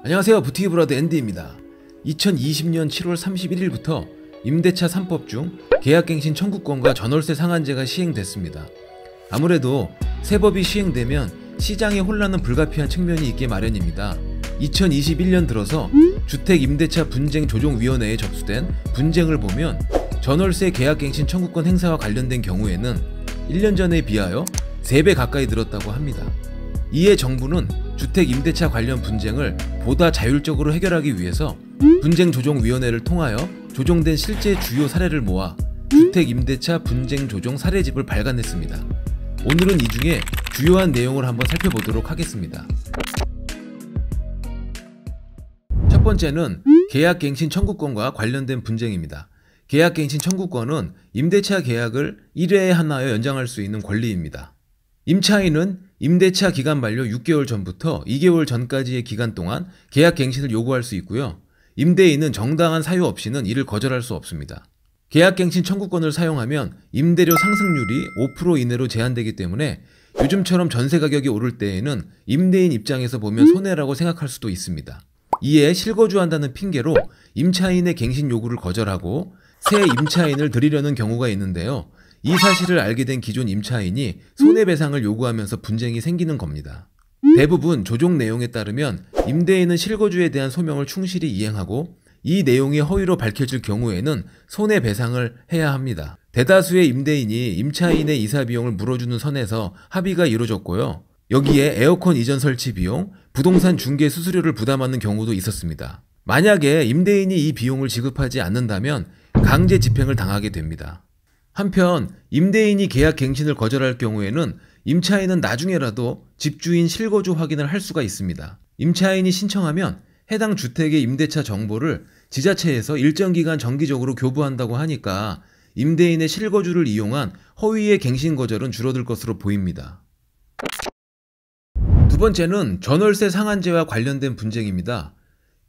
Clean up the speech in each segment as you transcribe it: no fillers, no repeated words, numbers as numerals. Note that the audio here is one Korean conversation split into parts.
안녕하세요. 부티기브라더 앤디입니다. 2020년 7월 31일부터 임대차 3법 중 계약갱신 청구권과 전월세 상한제가 시행됐습니다. 아무래도 새 법이 시행되면 시장의 혼란은 불가피한 측면이 있게 마련입니다. 2021년 들어서 주택임대차 분쟁조정위원회에 접수된 분쟁을 보면 전월세 계약갱신 청구권 행사와 관련된 경우에는 1년 전에 비하여 3배 가까이 늘었다고 합니다. 이에 정부는 주택임대차 관련 분쟁을 보다 자율적으로 해결하기 위해서 분쟁조정위원회를 통하여 조정된 실제 주요 사례를 모아 주택임대차 분쟁조정 사례집을 발간했습니다. 오늘은 이 중에 주요한 내용을 한번 살펴보도록 하겠습니다. 첫 번째는 계약갱신 청구권과 관련된 분쟁입니다. 계약갱신 청구권은 임대차 계약을 1회에 하나여 연장할 수 있는 권리입니다. 임차인은 임대차 기간 만료 6개월 전부터 2개월 전까지의 기간 동안 계약갱신을 요구할 수 있고요. 임대인은 정당한 사유 없이는 이를 거절할 수 없습니다. 계약갱신 청구권을 사용하면 임대료 상승률이 5% 이내로 제한되기 때문에 요즘처럼 전세 가격이 오를 때에는 임대인 입장에서 보면 손해라고 생각할 수도 있습니다. 이에 실거주한다는 핑계로 임차인의 갱신 요구를 거절하고 새 임차인을 들이려는 경우가 있는데요. 이 사실을 알게 된 기존 임차인이 손해배상을 요구하면서 분쟁이 생기는 겁니다. 대부분 조정 내용에 따르면 임대인은 실거주에 대한 소명을 충실히 이행하고 이 내용이 허위로 밝혀질 경우에는 손해배상을 해야 합니다. 대다수의 임대인이 임차인의 이사 비용을 물어주는 선에서 합의가 이루어졌고요. 여기에 에어컨 이전 설치 비용, 부동산 중개 수수료를 부담하는 경우도 있었습니다. 만약에 임대인이 이 비용을 지급하지 않는다면 강제 집행을 당하게 됩니다. 한편 임대인이 계약 갱신을 거절할 경우에는 임차인은 나중에라도 집주인 실거주 확인을 할 수가 있습니다. 임차인이 신청하면 해당 주택의 임대차 정보를 지자체에서 일정 기간 정기적으로 교부한다고 하니까 임대인의 실거주를 이용한 허위의 갱신 거절은 줄어들 것으로 보입니다. 두 번째는 전월세 상한제와 관련된 분쟁입니다.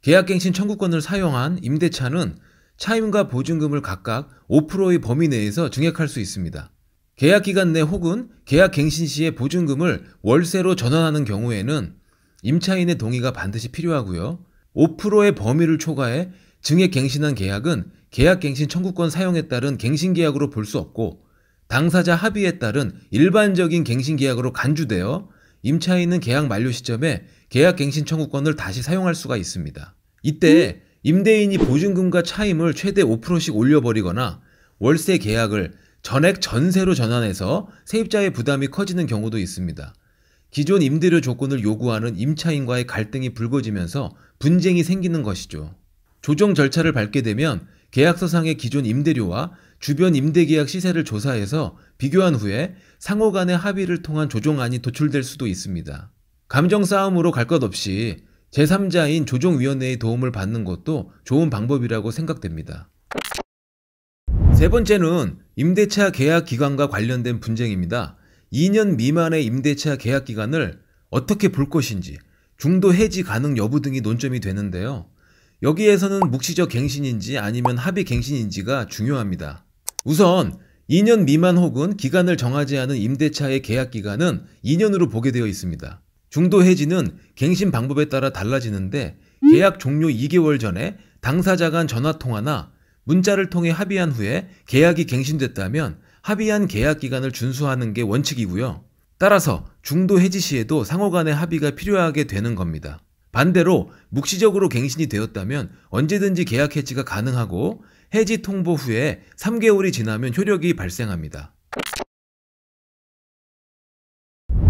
계약갱신 청구권을 사용한 임대차는 차임과 보증금을 각각 5%의 범위 내에서 증액할 수 있습니다. 계약기간 내 혹은 계약갱신 시에 보증금을 월세로 전환하는 경우에는 임차인의 동의가 반드시 필요하고요. 5%의 범위를 초과해 증액갱신한 계약은 계약갱신 청구권 사용에 따른 갱신계약으로 볼 수 없고 당사자 합의에 따른 일반적인 갱신계약으로 간주되어 임차인은 계약 만료 시점에 계약갱신 청구권을 다시 사용할 수가 있습니다. 이때 임대인이 보증금과 차임을 최대 5%씩 올려버리거나 월세 계약을 전액 전세로 전환해서 세입자의 부담이 커지는 경우도 있습니다. 기존 임대료 조건을 요구하는 임차인과의 갈등이 불거지면서 분쟁이 생기는 것이죠. 조정 절차를 밟게 되면 계약서상의 기존 임대료와 주변 임대계약 시세를 조사해서 비교한 후에 상호 간의 합의를 통한 조정안이 도출될 수도 있습니다. 감정 싸움으로 갈 것 없이 제3자인 조정위원회의 도움을 받는 것도 좋은 방법이라고 생각됩니다. 세 번째는 임대차 계약 기간과 관련된 분쟁입니다. 2년 미만의 임대차 계약 기간을 어떻게 볼 것인지, 중도 해지 가능 여부 등이 논점이 되는데요. 여기에서는 묵시적 갱신인지 아니면 합의 갱신인지가 중요합니다. 우선 2년 미만 혹은 기간을 정하지 않은 임대차의 계약 기간은 2년으로 보게 되어 있습니다. 중도 해지는 갱신 방법에 따라 달라지는데 계약 종료 2개월 전에 당사자 간 전화통화나 문자를 통해 합의한 후에 계약이 갱신됐다면 합의한 계약 기간을 준수하는 게 원칙이고요. 따라서 중도 해지 시에도 상호 간의 합의가 필요하게 되는 겁니다. 반대로 묵시적으로 갱신이 되었다면 언제든지 계약 해지가 가능하고 해지 통보 후에 3개월이 지나면 효력이 발생합니다.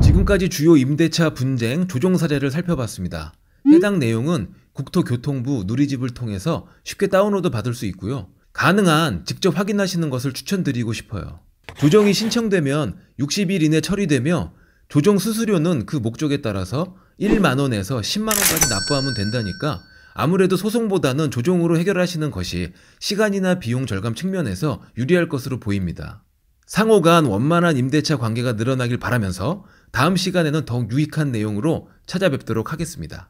지금까지 주요 임대차 분쟁 조정 사례를 살펴봤습니다. 해당 내용은 국토교통부 누리집을 통해서 쉽게 다운로드 받을 수 있고요. 가능한 직접 확인하시는 것을 추천드리고 싶어요. 조정이 신청되면 60일 이내 처리되며 조정 수수료는 그 목적에 따라서 1만원에서 10만원까지 납부하면 된다니까 아무래도 소송보다는 조정으로 해결하시는 것이 시간이나 비용 절감 측면에서 유리할 것으로 보입니다. 상호 간 원만한 임대차 관계가 늘어나길 바라면서 다음 시간에는 더욱 유익한 내용으로 찾아뵙도록 하겠습니다.